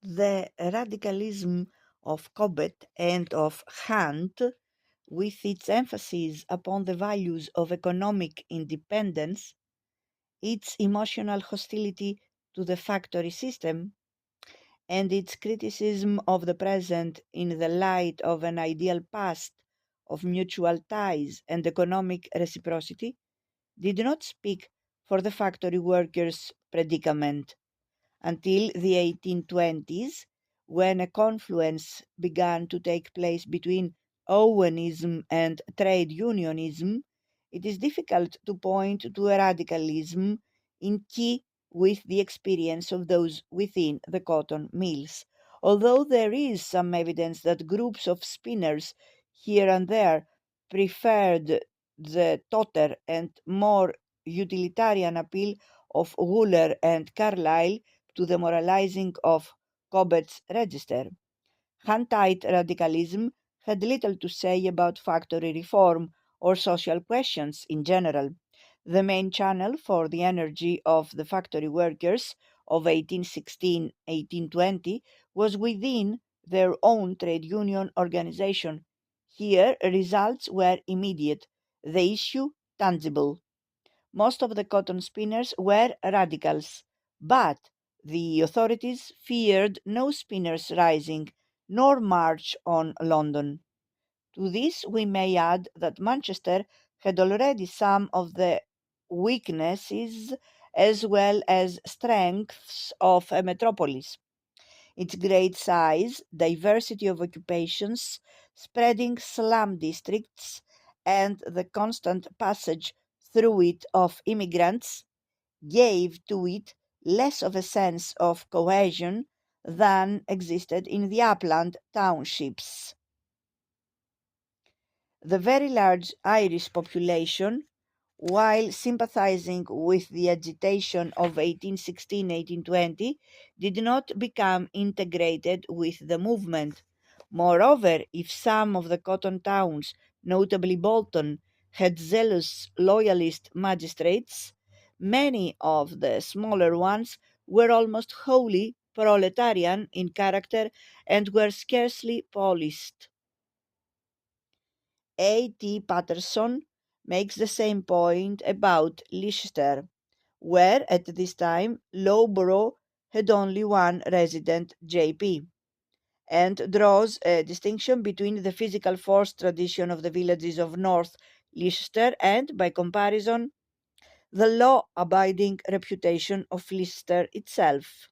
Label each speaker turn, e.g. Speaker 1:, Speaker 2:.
Speaker 1: The radicalism of Cobbett and of Hunt, with its emphasis upon the values of economic independence, its emotional hostility to the factory system, and its criticism of the present in the light of an ideal past of mutual ties and economic reciprocity, did not speak for the factory workers' predicament until the 1820s, when a confluence began to take place between Owenism and trade unionism. It is difficult to point to a radicalism in key with the experience of those within the cotton mills, although there is some evidence that groups of spinners here and there preferred the totter and more utilitarian appeal of Wooler and Carlyle to the moralizing of Cobbett's register. Huntite radicalism had little to say about factory reform or social questions in general. The main channel for the energy of the factory workers of 1816-1820 was within their own trade union organization. Here, results were immediate, the issue tangible. Most of the cotton spinners were radicals, but the authorities feared no spinners rising nor march on London. To this we may add that Manchester had already some of the weaknesses as well as strengths of a metropolis. Its great size, diversity of occupations, spreading slum districts, and the constant passage through it of immigrants gave to it less of a sense of cohesion than existed in the upland townships. The very large Irish population, while sympathizing with the agitation of 1816-1820, did not become integrated with the movement. Moreover, if some of the cotton towns, notably Bolton, had zealous loyalist magistrates, many of the smaller ones were almost wholly proletarian in character and were scarcely policed. A. T. Patterson makes the same point about Leicester, where at this time Loughborough had only one resident, J.P., and draws a distinction between the physical force tradition of the villages of North Leicester and, by comparison, the law abiding reputation of Leicester itself.